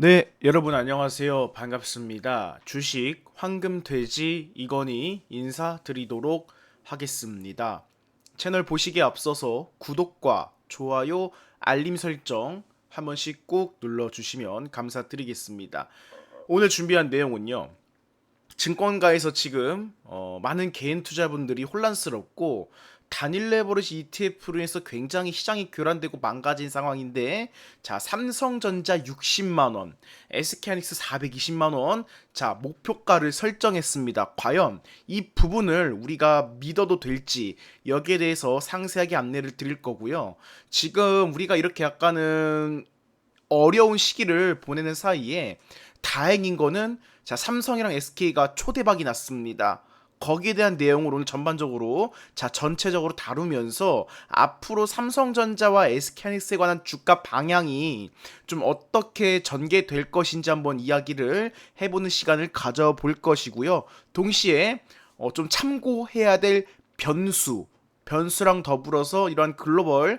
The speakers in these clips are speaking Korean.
네, 여러분 안녕하세요. 반갑습니다. 주식 황금돼지 이건희 인사드리도록 하겠습니다. 채널 보시기에 앞서서 구독과 좋아요, 알림 설정 한 번씩 꼭 눌러주시면 감사드리겠습니다. 오늘 준비한 내용은요. 증권가에서 지금 많은 개인 투자분들이 혼란스럽고 단일 레버리지 ETF로 해서 굉장히 시장이 교란되고 망가진 상황인데, 자, 삼성전자 60만 원, SK하이닉스 420만 원, 자, 목표가를 설정했습니다. 과연 이 부분을 우리가 믿어도 될지 여기에 대해서 상세하게 안내를 드릴 거고요. 지금 우리가 이렇게 약간은 어려운 시기를 보내는 사이에 다행인 거는, 자, 삼성이랑 SK가 초대박이 났습니다. 거기에 대한 내용을 오늘 전반적으로, 자, 전체적으로 다루면서 앞으로 삼성전자와 SK하이닉스에 관한 주가 방향이 좀 어떻게 전개될 것인지 한번 이야기를 해보는 시간을 가져볼 것이고요. 동시에 좀 참고해야 될 변수랑 더불어서 이러한 글로벌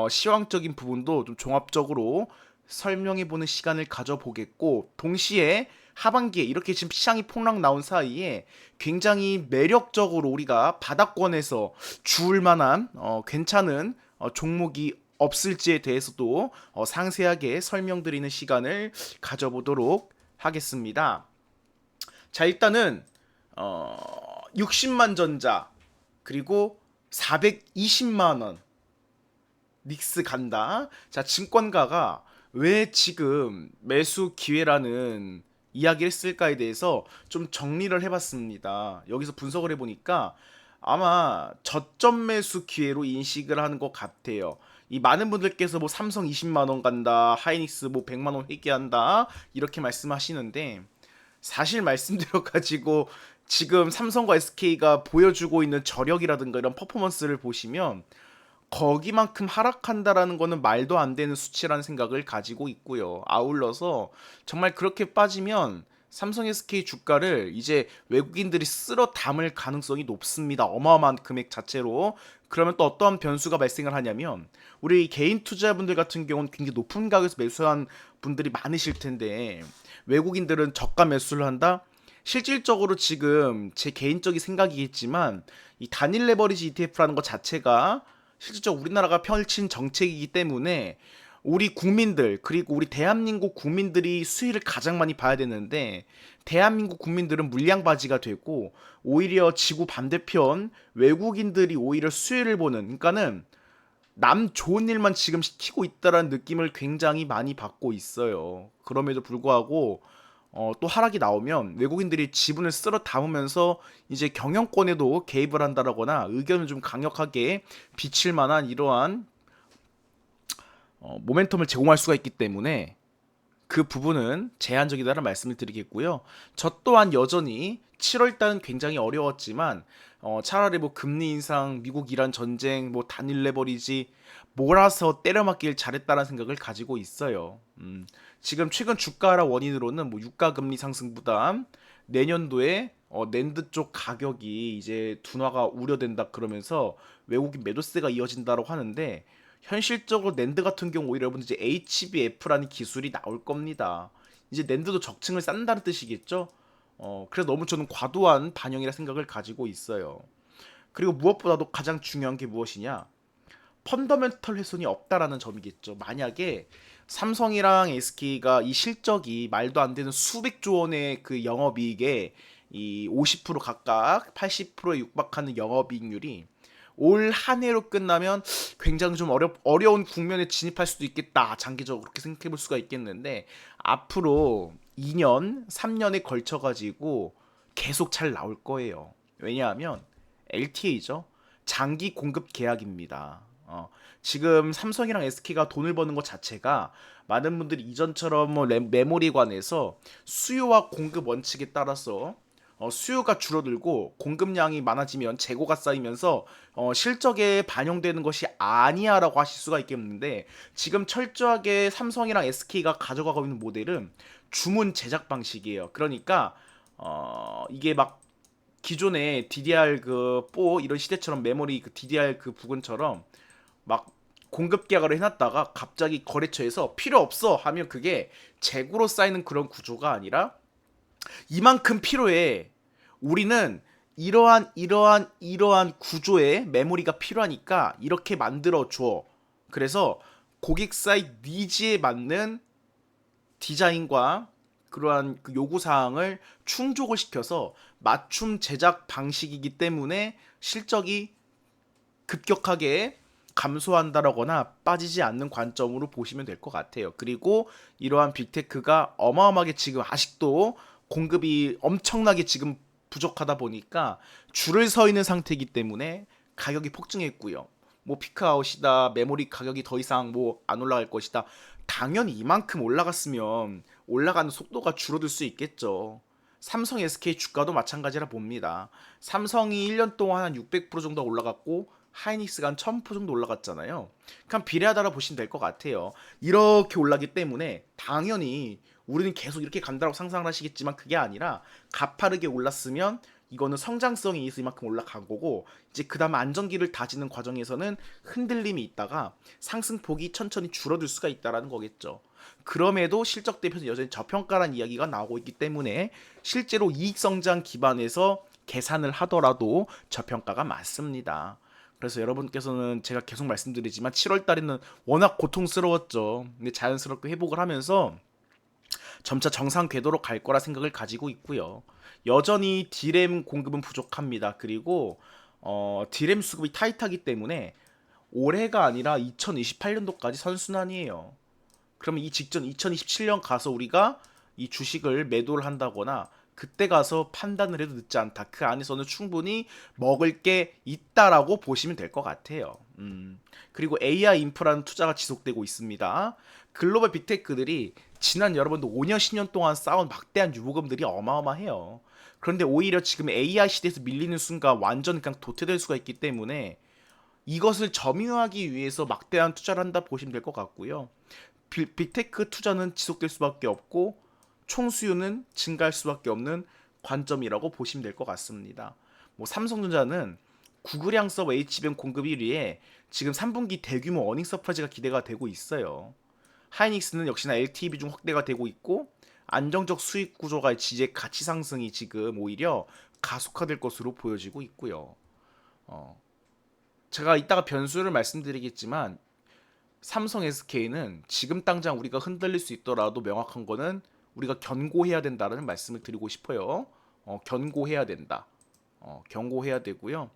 시황적인 부분도 좀 종합적으로 설명해보는 시간을 가져보겠고, 동시에 하반기에 이렇게 지금 시장이 폭락 나온 사이에 굉장히 매력적으로 우리가 바닥권에서 주울 만한 괜찮은 종목이 없을지에 대해서도 상세하게 설명드리는 시간을 가져보도록 하겠습니다. 자, 일단은 60만 전자 그리고 420만 원 닉스 간다. 자, 증권가가 왜 지금 매수 기회라는 이야기를 했을까에 대해서 좀 정리를 해봤습니다. 여기서 분석을 해보니까 아마 저점 매수 기회로 인식을 하는 것 같아요. 이 많은 분들께서 뭐 삼성 20만 원 간다, 하이닉스 뭐 100만 원 회귀한다 이렇게 말씀하시는데, 사실 말씀드려가지고 지금 삼성과 SK가 보여주고 있는 저력이라든가 이런 퍼포먼스를 보시면 거기만큼 하락한다라는 거는 말도 안 되는 수치라는 생각을 가지고 있고요. 아울러서 정말 그렇게 빠지면 삼성 SK 주가를 이제 외국인들이 쓸어 담을 가능성이 높습니다. 어마어마한 금액 자체로. 그러면 또 어떠한 변수가 발생을 하냐면, 우리 개인 투자분들 같은 경우는 굉장히 높은 가격에서 매수한 분들이 많으실 텐데, 외국인들은 저가 매수를 한다? 실질적으로 지금 제 개인적인 생각이겠지만 이 단일 레버리지 ETF라는 것 자체가 실질적으로 우리나라가 펼친 정책이기 때문에 우리 국민들, 그리고 우리 대한민국 국민들이 수혜를 가장 많이 봐야 되는데, 대한민국 국민들은 물량바지가 되고 오히려 지구 반대편 외국인들이 오히려 수혜를 보는, 그러니까는 남 좋은 일만 지금 시키고 있다라는 느낌을 굉장히 많이 받고 있어요. 그럼에도 불구하고 또 하락이 나오면 외국인들이 지분을 쓸어 담으면서 이제 경영권에도 개입을 한다라거나 의견을 좀 강력하게 비칠 만한 이러한 모멘텀을 제공할 수가 있기 때문에 그 부분은 제한적이다라는 말씀을 드리겠고요. 저 또한 여전히 7월달은 굉장히 어려웠지만 차라리 뭐 금리 인상, 미국 이란 전쟁, 뭐 단일 레버리지 몰아서 때려맞길 잘했다는 생각을 가지고 있어요. 지금 최근 주가 하락 원인으로는 뭐 유가 금리 상승 부담, 내년도에 낸드 쪽 가격이 이제 둔화가 우려된다 그러면서 외국인 매도세가 이어진다고 하는데, 현실적으로 낸드 같은 경우 오히려 여러분 이제 HBF라는 기술이 나올 겁니다. 이제 낸드도 적층을 쌓는다는 뜻이겠죠? 그래서 너무 저는 과도한 반영이라 생각을 가지고 있어요. 그리고 무엇보다도 가장 중요한 게 무엇이냐? 펀더멘털 훼손이 없다라는 점이겠죠. 만약에 삼성이랑 SK가 이 실적이 말도 안 되는 수백조 원의 그 영업이익에 이 50% 각각 80%에 육박하는 영업이익률이 올 한 해로 끝나면 굉장히 좀 어려운 국면에 진입할 수도 있겠다. 장기적으로 그렇게 생각해 볼 수가 있겠는데, 앞으로 2년, 3년에 걸쳐 가지고 계속 잘 나올 거예요. 왜냐하면 LTA죠. 장기 공급 계약입니다. 지금 삼성이랑 SK가 돈을 버는 것 자체가 많은 분들이 이전처럼 뭐 메모리 관해서 수요와 공급 원칙에 따라서 수요가 줄어들고 공급량이 많아지면 재고가 쌓이면서 실적에 반영되는 것이 아니야라고 하실 수가 있겠는데, 지금 철저하게 삼성이랑 SK가 가져가고 있는 모델은 주문 제작 방식이에요. 그러니까 이게 막 기존의 DDR 그4 이런 시대처럼 메모리 그 DDR 그 부분처럼 막 공급 계약을 해놨다가 갑자기 거래처에서 필요 없어 하면 그게 재고로 쌓이는 그런 구조가 아니라 이만큼 필요해. 우리는 이러한 구조의 메모리가 필요하니까 이렇게 만들어 줘. 그래서 고객사의 니즈에 맞는 디자인과 그러한 그 요구 사항을 충족을 시켜서 맞춤 제작 방식이기 때문에 실적이 급격하게 감소한다라거나 빠지지 않는 관점으로 보시면 될 것 같아요. 그리고 이러한 빅테크가 어마어마하게 지금 아직도 공급이 엄청나게 지금 부족하다 보니까 줄을 서 있는 상태이기 때문에 가격이 폭증했고요. 뭐 피크아웃이다, 메모리 가격이 더 이상 뭐 안 올라갈 것이다. 당연히 이만큼 올라갔으면 올라가는 속도가 줄어들 수 있겠죠. 삼성 SK 주가도 마찬가지라 봅니다. 삼성이 1년 동안 한 600% 정도 올라갔고 하이닉스가 한 1000% 정도 올라갔잖아요. 그냥 비례하다라 보시면 될 것 같아요. 이렇게 올라기 때문에 당연히 우리는 계속 이렇게 간다고 상상을 하시겠지만 그게 아니라 가파르게 올랐으면 이거는 성장성이 있어 이만큼 올라간 거고 이제 그 다음 안정기를 다지는 과정에서는 흔들림이 있다가 상승폭이 천천히 줄어들 수가 있다라는 거겠죠. 그럼에도 실적 대비해서 여전히 저평가란 이야기가 나오고 있기 때문에 실제로 이익 성장 기반에서 계산을 하더라도 저평가가 맞습니다. 그래서 여러분께서는 제가 계속 말씀드리지만 7월 달에는 워낙 고통스러웠죠. 근데 자연스럽게 회복을 하면서 점차 정상 궤도로 갈 거라 생각을 가지고 있고요. 여전히 D램 공급은 부족합니다. 그리고 D램 수급이 타이트하기 때문에 올해가 아니라 2028년도까지 선순환이에요. 그러면 이 직전 2027년 가서 우리가 이 주식을 매도를 한다거나 그때 가서 판단을 해도 늦지 않다. 그 안에서는 충분히 먹을 게 있다라고 보시면 될 것 같아요. 그리고 AI 인프라는 투자가 지속되고 있습니다. 글로벌 빅테크들이 지난 여러분도 5년, 10년 동안 쌓은 막대한 유보금들이 어마어마해요. 그런데 오히려 지금 AI 시대에서 밀리는 순간 완전 그냥 도태될 수가 있기 때문에 이것을 점유하기 위해서 막대한 투자를 한다 보시면 될 것 같고요. 빅테크 투자는 지속될 수밖에 없고 총 수요는 증가할 수밖에 없는 관점이라고 보시면 될 것 같습니다. 뭐 삼성전자는 구글양 서버 HBM 공급 1위에 지금 3분기 대규모 어닝 서프라이즈가 기대가 되고 있어요. 하이닉스는 역시나 LTE 비중 확대가 되고 있고 안정적 수익 구조가 지제 가치 상승이 지금 오히려 가속화될 것으로 보여지고 있고요. 어, 제가 이따가 변수를 말씀드리겠지만 삼성 SK는 지금 당장 우리가 흔들릴 수 있더라도 명확한 거는 우리가 견고해야 된다는 말씀을 드리고 싶어요. 견고해야 된다. 경고해야 되고요.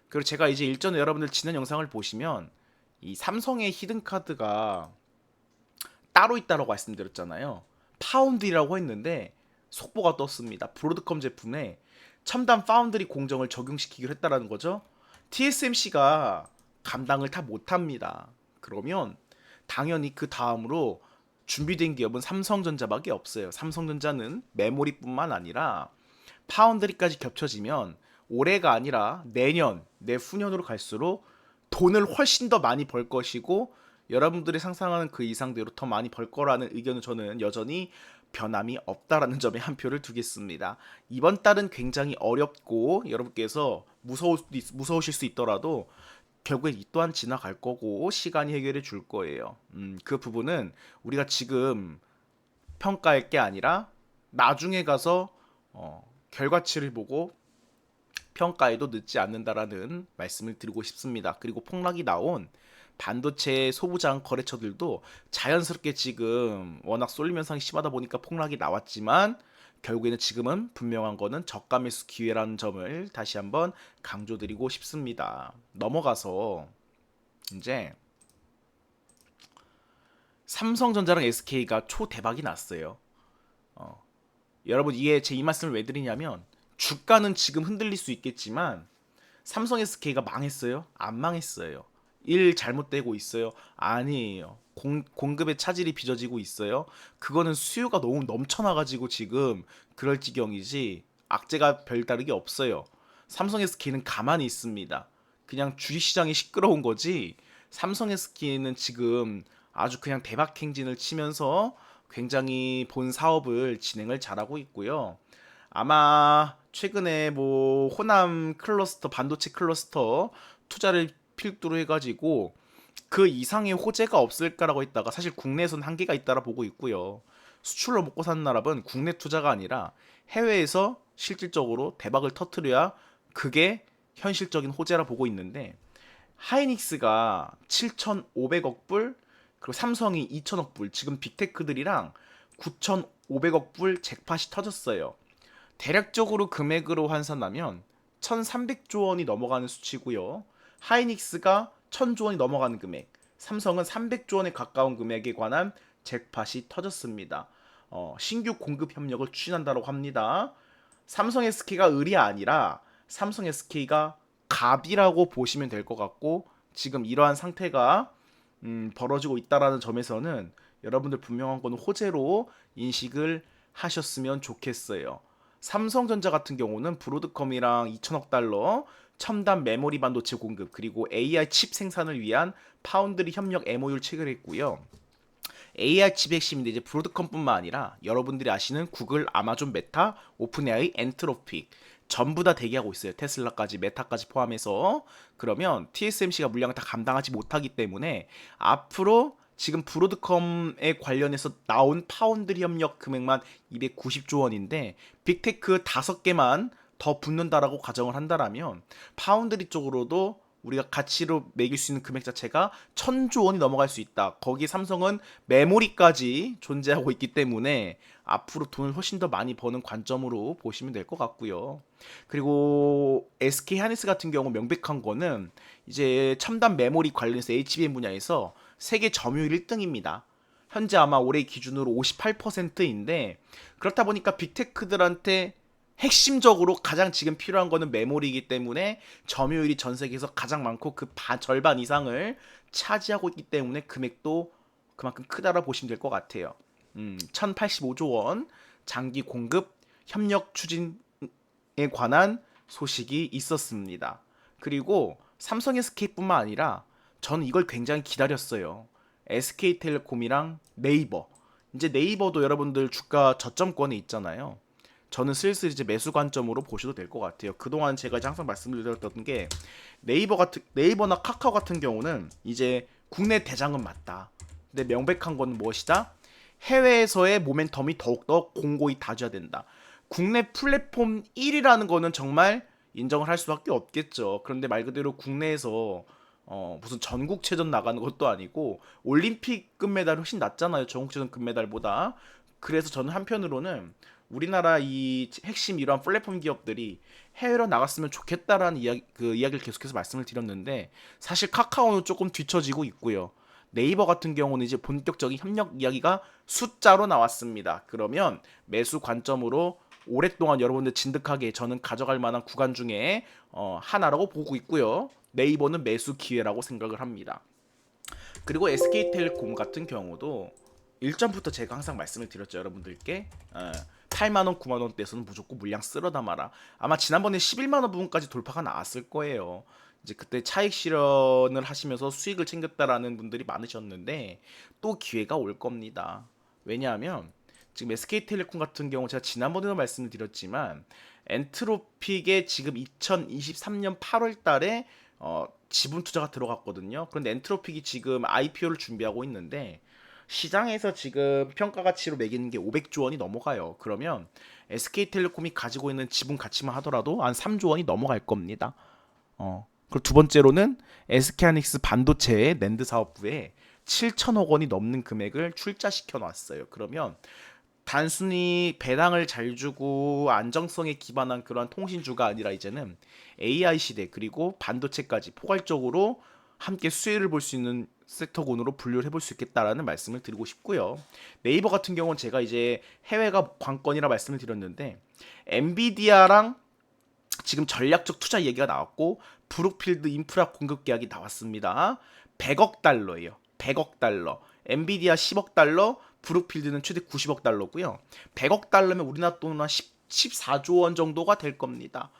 그리고 제가 이제 일전에 여러분들 지난 영상을 보시면 이 삼성의 히든 카드가 따로 있다고 말씀드렸잖아요. 파운드리라고 했는데 속보가 떴습니다. 브로드컴 제품에 첨단 파운드리 공정을 적용시키기로 했다라는 거죠. TSMC가 감당을 다 못합니다. 그러면 당연히 그 다음으로 준비된 기업은 삼성전자밖에 없어요. 삼성전자는 메모리뿐만 아니라 파운드리까지 겹쳐지면 올해가 아니라 내년, 내후년으로 갈수록 돈을 훨씬 더 많이 벌 것이고 여러분들이 상상하는 그 이상대로 더 많이 벌 거라는 의견은 저는 여전히 변함이 없다라는 점에 한 표를 두겠습니다. 이번 달은 굉장히 어렵고 여러분께서 무서우실 수 있더라도 결국엔 이 또한 지나갈 거고 시간이 해결해 줄 거예요. 그 부분은 우리가 지금 평가할 게 아니라 나중에 가서 결과치를 보고 평가에도 늦지 않는다라는 말씀을 드리고 싶습니다. 그리고 폭락이 나온 반도체 소부장 거래처들도 자연스럽게 지금 워낙 쏠림 현상이 심하다 보니까 폭락이 나왔지만 결국에는 지금은 분명한 거는 저가 매수 기회라는 점을 다시 한번 강조드리고 싶습니다. 넘어가서 이제 삼성전자랑 SK가 초대박이 났어요. 여러분 이게 제 이 말씀을 왜 드리냐면 주가는 지금 흔들릴 수 있겠지만 삼성 SK가 망했어요? 안 망했어요. 일 잘못되고 있어요? 아니에요. 공급의 차질이 빚어지고 있어요. 그거는 수요가 너무 넘쳐나가지고 지금 그럴 지경이지 악재가 별다르게 없어요. 삼성 SK는 가만히 있습니다. 그냥 주식시장이 시끄러운 거지 삼성 SK는 지금 아주 그냥 대박 행진을 치면서 굉장히 본 사업을 진행을 잘하고 있고요. 아마 최근에 뭐 호남 클러스터 반도체 클러스터 투자를 필두로 해가지고 그 이상의 호재가 없을 거라고 했다가 사실 국내에서는 한계가 있다라 보고 있고요. 수출로 먹고 사는 나라는 국내 투자가 아니라 해외에서 실질적으로 대박을 터트려야 그게 현실적인 호재라 보고 있는데, 하이닉스가 7,500억 불, 그리고 삼성이 2천억 불, 지금 빅테크들이랑 9,500억 불 잭팟이 터졌어요. 대략적으로 금액으로 환산하면 1,300조 원이 넘어가는 수치고요. 하이닉스가 1,000조 원이 넘어가는 금액, 삼성은 300조 원에 가까운 금액에 관한 잭팟이 터졌습니다. 신규 공급 협력을 추진한다고 합니다. 삼성 SK가 을이 아니라 삼성 SK가 갑이라고 보시면 될 것 같고, 지금 이러한 상태가 벌어지고 있다라는 점에서는 여러분들 분명한 거는 호재로 인식을 하셨으면 좋겠어요. 삼성전자 같은 경우는 브로드컴이랑 2천억 달러 첨단 메모리 반도체 공급, 그리고 AI 칩 생산을 위한 파운드리 협력 MOU를 체결했고요. AI 칩 핵심인데 이제 브로드컴뿐만 아니라 여러분들이 아시는 구글, 아마존, 메타, 오픈 AI, 엔트로픽 전부 다 대기하고 있어요. 테슬라까지, 메타까지 포함해서. 그러면 TSMC가 물량을 다 감당하지 못하기 때문에 앞으로 지금 브로드컴에 관련해서 나온 파운드리 협력 금액만 290조 원인데 빅테크 5개만 더 붙는다라고 가정을 한다라면 파운드리 쪽으로도 우리가 가치로 매길 수 있는 금액 자체가 1,000조 원이 넘어갈 수 있다. 거기 삼성은 메모리까지 존재하고 있기 때문에 앞으로 돈을 훨씬 더 많이 버는 관점으로 보시면 될 것 같고요. 그리고 SK 하이닉스 같은 경우 명백한 거는 이제 첨단 메모리 관련해서 HBM 분야에서 세계 점유율 1등입니다. 현재 아마 올해 기준으로 58%인데, 그렇다 보니까 빅테크들한테 핵심적으로 가장 지금 필요한 거는 메모리이기 때문에 점유율이 전 세계에서 가장 많고 그 절반 이상을 차지하고 있기 때문에 금액도 그만큼 크다라 보시면 될 것 같아요. 1085조 원 장기 공급 협력 추진에 관한 소식이 있었습니다. 그리고 삼성 SK뿐만 아니라 저는 이걸 굉장히 기다렸어요. SK텔레콤이랑 네이버. 이제 네이버도 여러분들 주가 저점권에 있잖아요. 저는 슬슬 이제 매수 관점으로 보셔도 될 것 같아요. 그동안 제가 이제 항상 말씀드렸던 게 네이버나 카카오 같은 경우는 이제 국내 대장은 맞다. 근데 명백한 건 무엇이다? 해외에서의 모멘텀이 더욱더 공고히 다져야 된다. 국내 플랫폼 1위라는 거는 정말 인정을 할 수밖에 없겠죠. 그런데 말 그대로 국내에서 무슨 전국체전 나가는 것도 아니고 올림픽 금메달이 훨씬 낫잖아요. 전국체전 금메달보다. 그래서 저는 한편으로는 우리나라 이 핵심 이러한 플랫폼 기업들이 해외로 나갔으면 좋겠다라는 이야기를 계속해서 말씀을 드렸는데, 사실 카카오는 조금 뒤처지고 있고요. 네이버 같은 경우는 이제 본격적인 협력 이야기가 숫자로 나왔습니다. 그러면 매수 관점으로 오랫동안 여러분들 진득하게 저는 가져갈 만한 구간 중에 하나라고 보고 있고요. 네이버는 매수 기회라고 생각을 합니다. 그리고 SK텔레콤 같은 경우도 일전부터 제가 항상 말씀을 드렸죠, 여러분들께. 8만원, 9만원대에서는 무조건 물량 쓸어 담아라. 아마 지난번에 11만원 부분까지 돌파가 나왔을 거예요. 이제 그때 차익 실현을 하시면서 수익을 챙겼다라는 분들이 많으셨는데 또 기회가 올 겁니다. 왜냐하면 지금 SK텔레콤 같은 경우 제가 지난번에도 말씀을 드렸지만 엔트로픽에 지금 2023년 8월 달에 지분 투자가 들어갔거든요. 그런데 엔트로픽이 지금 IPO를 준비하고 있는데 시장에서 지금 평가 가치로 매기는 게 500조 원이 넘어가요. 그러면 SK텔레콤이 가지고 있는 지분 가치만 하더라도 한 3조 원이 넘어갈 겁니다. 그리고 두 번째로는 SK하이닉스 반도체의 낸드 사업부에 7천억 원이 넘는 금액을 출자시켜 놨어요. 그러면 단순히 배당을 잘 주고 안정성에 기반한 그런 통신주가 아니라 이제는 AI 시대 그리고 반도체까지 포괄적으로 함께 수혜를 볼 수 있는 섹터군으로 분류를 해볼 수 있겠다라는 말씀을 드리고 싶고요. 네이버 같은 경우는 제가 이제 해외가 관건이라 말씀을 드렸는데 엔비디아랑 지금 전략적 투자 얘기가 나왔고 브룩필드 인프라 공급 계약이 나왔습니다. 100억 달러예요. 100억 달러. 엔비디아 10억 달러, 브룩필드는 최대 90억 달러고요. 100억 달러면 우리나라 돈으로 한 14조 원 정도가 될 겁니다.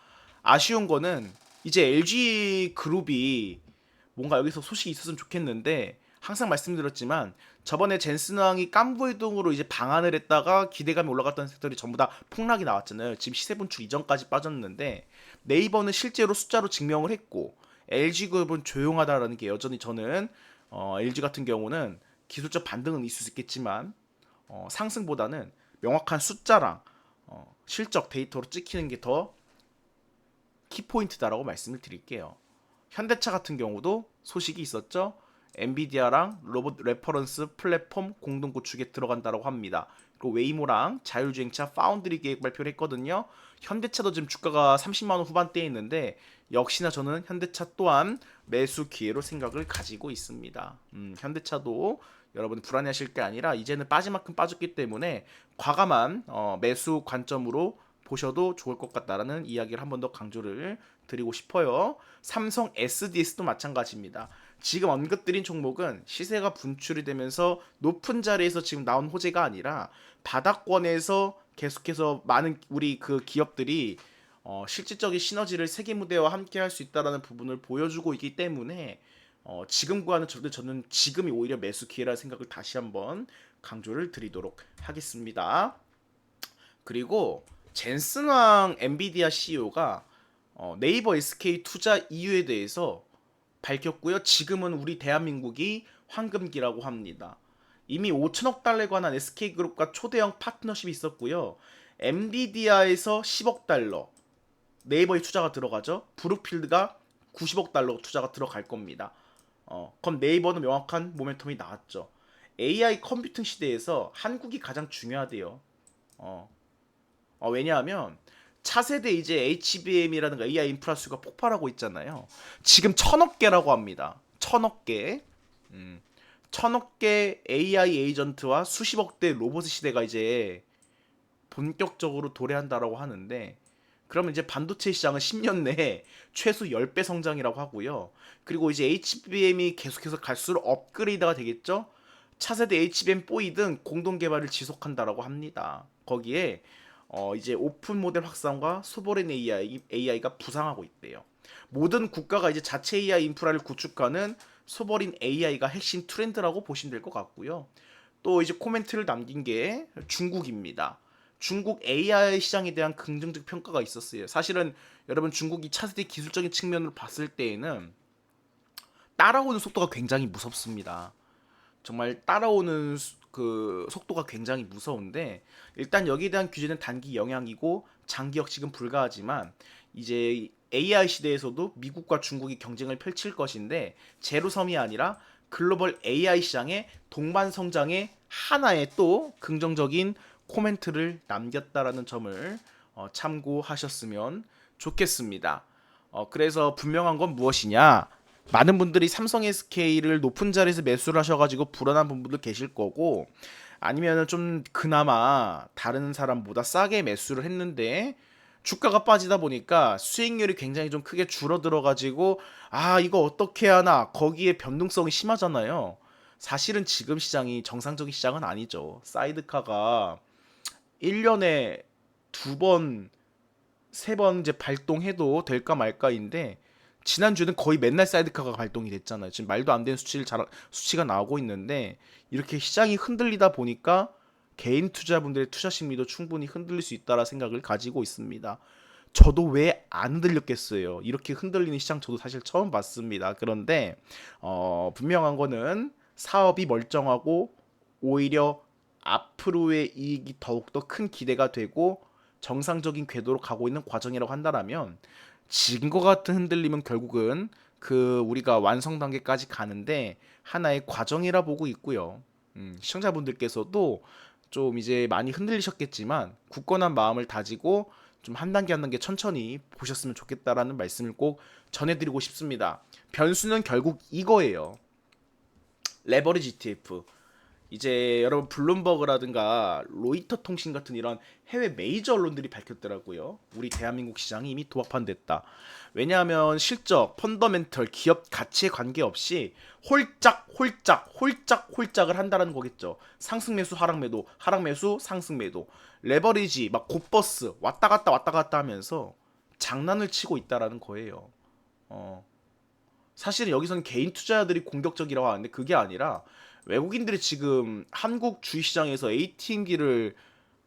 아쉬운 거는 이제 LG 그룹이 뭔가 여기서 소식이 있었으면 좋겠는데, 항상 말씀드렸지만 저번에 젠슨왕이 깐부이동으로 이제 방한을 했다가 기대감이 올라갔던 섹터들이 전부 다 폭락이 나왔잖아요. 지금 시세 분출 이전까지 빠졌는데 네이버는 실제로 숫자로 증명을 했고 LG그룹은 조용하다라는 게 여전히 저는 LG 같은 경우는 기술적 반등은 있을 수 있겠지만 상승보다는 명확한 숫자랑 실적 데이터로 찍히는 게 더 키포인트다라고 말씀을 드릴게요. 현대차 같은 경우도 소식이 있었죠. 엔비디아랑 로봇 레퍼런스 플랫폼 공동 구축에 들어간다고 합니다. 그리고 웨이모랑 자율주행차 파운드리 계획 발표를 했거든요. 현대차도 지금 주가가 30만 원 후반대에 있는데 역시나 저는 현대차 또한 매수 기회로 생각을 가지고 있습니다. 현대차도 여러분 불안해하실 게 아니라 이제는 빠질 만큼 빠졌기 때문에 과감한 매수 관점으로 보셔도 좋을 것 같다라는 이야기를 한 번 더 강조를 드리고 싶어요. 삼성 SDS도 마찬가지입니다. 지금 언급드린 종목은 시세가 분출이 되면서 높은 자리에서 지금 나온 호재가 아니라 바닥권에서 계속해서 많은 우리 그 기업들이 실질적인 시너지를 세계 무대와 함께 할 수 있다는 부분을 보여주고 있기 때문에 지금과는 저는 지금이 오히려 매수 기회라는 생각을 다시 한번 강조를 드리도록 하겠습니다. 그리고 젠슨왕 엔비디아 CEO가 네이버 SK 투자 이유에 대해서 밝혔고요. 지금은 우리 대한민국이 황금기라고 합니다. 이미 5천억 달러에 관한 SK그룹과 초대형 파트너십이 있었고요. 엔비디아에서 10억 달러, 네이버에 투자가 들어가죠. 브룩필드가 90억 달러 투자가 들어갈 겁니다. 그럼 네이버는 명확한 모멘텀이 나왔죠. AI 컴퓨팅 시대에서 한국이 가장 중요하대요. 왜냐하면 차세대 이제 HBM이라든가 AI 인프라 수가 폭발하고 있잖아요. 지금 1,000억 개라고 합니다. 1,000억 개. 1,000억 개 AI 에이전트와 수십억 대 로봇 시대가 이제 본격적으로 도래한다라고 하는데 그러면 이제 반도체 시장은 10년 내에 최소 10배 성장이라고 하고요. 그리고 이제 HBM이 계속해서 갈수록 업그레이드가 되겠죠. 차세대 HBM4E 등 공동 개발을 지속한다라고 합니다. 거기에 이제 오픈 모델 확산과 소버린 AI가 부상하고 있대요. 모든 국가가 이제 자체 AI 인프라를 구축하는 소버린 AI가 핵심 트렌드라고 보시면 될 것 같고요. 또 이제 코멘트를 남긴 게 중국입니다. 중국 AI 시장에 대한 긍정적 평가가 있었어요. 사실은 여러분 중국이 차세대 기술적인 측면으로 봤을 때에는 따라오는 속도가 굉장히 무섭습니다. 정말 따라오는 그 속도가 굉장히 무서운데 일단 여기에 대한 규제는 단기 영향이고 장기 역식은 불가하지만 이제 AI 시대에서도 미국과 중국이 경쟁을 펼칠 것인데 제로섬이 아니라 글로벌 AI 시장의 동반 성장의 하나의 또 긍정적인 코멘트를 남겼다라는 점을 참고하셨으면 좋겠습니다. 그래서 분명한 건 무엇이냐? 많은 분들이 삼성 SK를 높은 자리에서 매수를 하셔가지고 불안한 분들도 계실 거고 아니면은 좀 그나마 다른 사람보다 싸게 매수를 했는데 주가가 빠지다 보니까 수익률이 굉장히 좀 크게 줄어들어가지고 아 이거 어떻게 하나 거기에 변동성이 심하잖아요. 사실은 지금 시장이 정상적인 시장은 아니죠. 사이드카가 1년에 두 번, 세 번 이제 발동해도 될까 말까인데 지난주는 거의 맨날 사이드카가 발동이 됐잖아요. 지금 말도 안 되는 수치가 나오고 있는데 이렇게 시장이 흔들리다 보니까 개인 투자분들의 투자 심리도 충분히 흔들릴 수 있다라 생각을 가지고 있습니다. 저도 왜 안 흔들렸겠어요. 이렇게 흔들리는 시장 저도 사실 처음 봤습니다. 그런데 분명한 거는 사업이 멀쩡하고 오히려 앞으로의 이익이 더욱더 큰 기대가 되고 정상적인 궤도로 가고 있는 과정이라고 한다면 지금과 같은 흔들림은 결국은 그 우리가 완성 단계까지 가는데 하나의 과정이라 보고 있고요. 시청자분들께서도 좀 이제 많이 흔들리셨겠지만 굳건한 마음을 다지고 좀 한 단계 한 단계 천천히 보셨으면 좋겠다라는 말씀을 꼭 전해드리고 싶습니다. 변수는 결국 이거예요. 레버리지 ETF. 이제 여러분 블룸버그라든가 로이터 통신 같은 이런 해외 메이저 언론들이 밝혔더라고요. 우리 대한민국 시장이 이미 도합판됐다. 왜냐하면 실적, 펀더멘털, 기업 가치에 관계없이 홀짝을 한다는 거겠죠. 상승 매수, 하락 매도, 하락 매수, 상승 매도. 레버리지 막 곧버스 왔다 갔다 하면서 장난을 치고 있다라는 거예요. 사실은 여기서는 개인 투자자들이 공격적이라고 하는데 그게 아니라 외국인들이 지금 한국 주식시장에서 ATM기를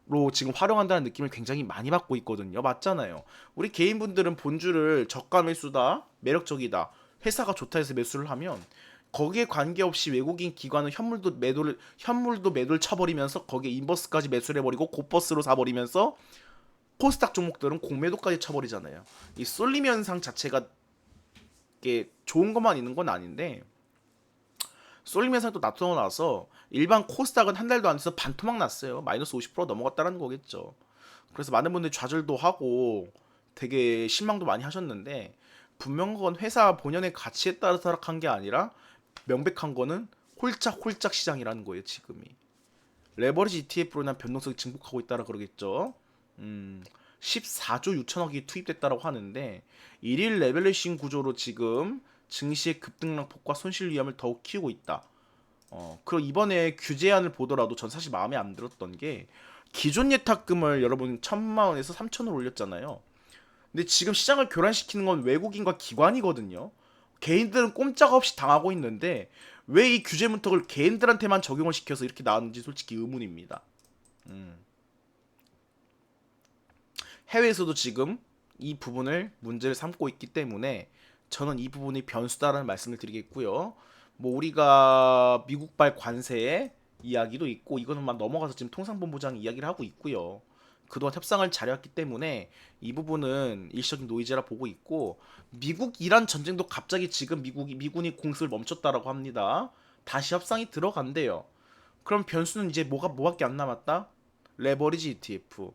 로 지금 활용한다는 느낌을 굉장히 많이 받고 있거든요. 맞잖아요. 우리 개인분들은 본주를 저가 매수다, 매력적이다, 회사가 좋다 해서 매수를 하면 거기에 관계없이 외국인 기관은 현물도 매도를 쳐버리면서 거기에 인버스까지 매수를 해버리고 곧버스로 사버리면서 코스닥 종목들은 공매도까지 쳐버리잖아요. 이 쏠림 현상 자체가 이게 좋은 것만 있는 건 아닌데 쏠림 현상도 나타나서 일반 코스닥은 한 달도 안 돼서 반토막 났어요. 마이너스 50% 넘어갔다는 거겠죠. 그래서 많은 분들이 좌절도 하고 되게 실망도 많이 하셨는데 분명한 건 회사 본연의 가치에 따라서 하락한 게 아니라 명백한 거는 홀짝홀짝 시장이라는 거예요. 지금이 레버리지 ETF로 인한 변동성이 증폭하고 있다라 그러겠죠. 14조 6천억이 투입됐다고 하는데 일일 레벨레이싱 구조로 지금 증시의 급등락폭과 손실 위험을 더욱 키우고 있다. 그리고 이번에 규제안을 보더라도 전 사실 마음에 안 들었던 게 기존 예탁금을 여러분 1,000만 원에서 3,000원 올렸잖아요. 근데 지금 시장을 교란시키는 건 외국인과 기관이거든요. 개인들은 꼼짝없이 당하고 있는데 왜 이 규제 문턱을 개인들한테만 적용을 시켜서 이렇게 나왔는지 솔직히 의문입니다. 음. 해외에서도 지금 이 부분을 문제를 삼고 있기 때문에 저는 이 부분이 변수다라는 말씀을 드리겠고요. 뭐 우리가 미국발 관세 이야기도 있고 이거는 막 넘어가서 지금 통상본부장 이야기를 하고 있고요. 그동안 협상을 잘해왔기 때문에 이 부분은 일시적인 노이즈라 보고 있고 미국 이란 전쟁도 갑자기 지금 미군이 공습을 멈췄다라고 합니다. 다시 협상이 들어간대요. 그럼 변수는 이제 뭐밖에 안 남았다? 레버리지 ETF.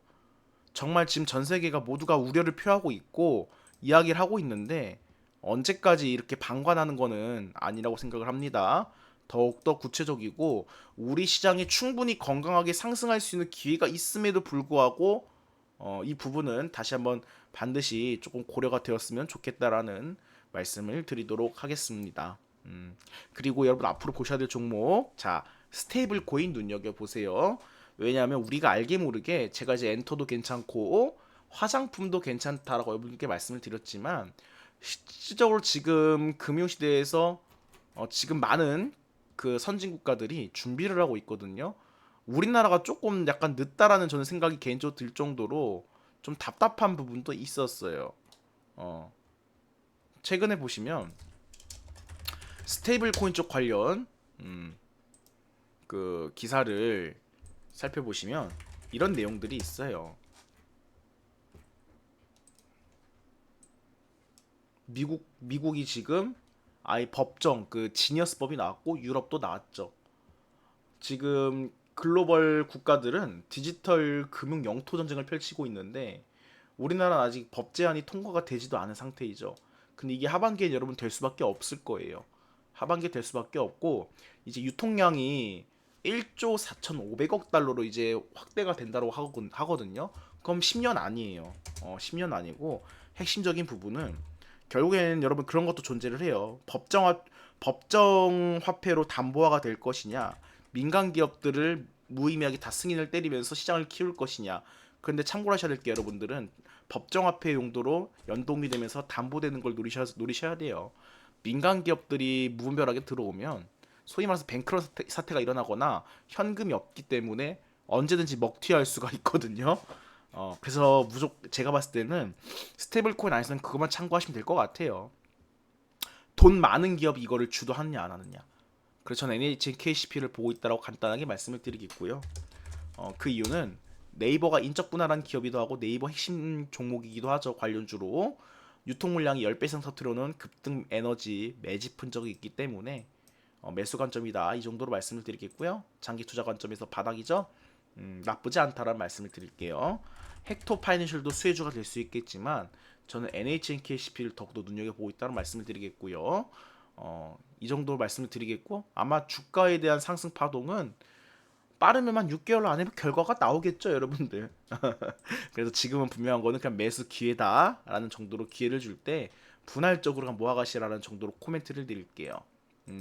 정말 지금 전 세계가 모두가 우려를 표하고 있고 이야기를 하고 있는데 언제까지 이렇게 방관하는 거는 아니라고 생각을 합니다. 더욱더 구체적이고 우리 시장이 충분히 건강하게 상승할 수 있는 기회가 있음에도 불구하고 이 부분은 다시 한번 반드시 조금 고려가 되었으면 좋겠다라는 말씀을 드리도록 하겠습니다. 그리고 여러분 앞으로 보셔야 될 종목, 자, 스테이블 코인 눈여겨보세요. 왜냐하면 우리가 알게 모르게 제가 이제 엔터도 괜찮고 화장품도 괜찮다라고 여러분께 말씀을 드렸지만 실질적으로 지금 금융시대에서 지금 많은 그 선진 국가들이 준비를 하고 있거든요. 우리나라가 조금 약간 늦다라는 저는 생각이 개인적으로 들 정도로 좀 답답한 부분도 있었어요. 어, 최근에 보시면 스테이블 코인 쪽 관련 그 기사를 살펴보시면 이런 내용들이 있어요. 미국이 지금 아예 법정 그 지니어스법이 나왔고 유럽도 나왔죠. 지금 글로벌 국가들은 디지털 금융 영토 전쟁을 펼치고 있는데 우리나라는 아직 법 제안이 통과가 되지도 않은 상태이죠. 근데 이게 하반기에 여러분 될 수밖에 없을 거예요. 하반기에 될 수밖에 없고 이제 유통량이 1조 4,500억 달러로 이제 확대가 된다고 하거든요. 그럼 10년 아니에요. 10년 아니고 핵심적인 부분은 결국에는 여러분 그런 것도 존재를 해요. 법정 화폐로 담보화가 될 것이냐, 민간 기업들을 무의미하게 다 승인을 때리면서 시장을 키울 것이냐. 그런데 참고로 하셔야 될 게 여러분들은 법정 화폐 용도로 연동이 되면서 담보되는 걸 노리셔야 돼요. 민간 기업들이 무분별하게 들어오면 소위 말해서 뱅크런 사태가 일어나거나 현금이 없기 때문에 언제든지 먹튀할 수가 있거든요. 그래서 제가 봤을 때는 스테이블 코인 안에서는 그것만 참고하시면 될 것 같아요. 돈 많은 기업이 이거를 주도하느냐 안 하느냐. 그래서 저는 NHNKCP를 보고 있다고 간단하게 말씀을 드리겠고요. 그 이유는 네이버가 인적 분할한 기업이기도 하고 네이버 핵심 종목이기도 하죠. 관련주로 유통 물량이 10배 이상 터트려놓은 급등 에너지 매집 흔적이 있기 때문에 매수 관점이다. 이 정도로 말씀을 드리겠고요. 장기 투자 관점에서 바닥이죠. 나쁘지 않다라는 말씀을 드릴게요. 헥토 파이낸셜도 수혜주가 될 수 있겠지만 저는 NHNKCP를 더욱더 눈여겨보고 있다는 말씀을 드리겠고요. 이 정도로 말씀을 드리겠고 아마 주가에 대한 상승 파동은 빠르면 한 6개월 안에 결과가 나오겠죠, 여러분들. 그래서 지금은 분명한 거는 그냥 매수 기회다라는 정도로 기회를 줄 때 분할적으로 그냥 모아가시라는 정도로 코멘트를 드릴게요.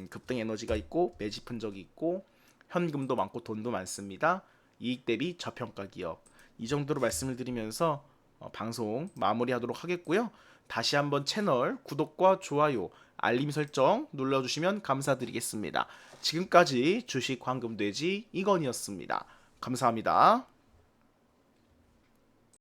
급등 에너지가 있고 매집 흔적이 있고 현금도 많고 돈도 많습니다. 이익 대비 저평가 기업. 이 정도로 말씀을 드리면서 방송 마무리하도록 하겠고요. 다시 한번 채널 구독과 좋아요, 알림 설정 눌러주시면 감사드리겠습니다. 지금까지 주식 황금돼지 이건이었습니다. 감사합니다.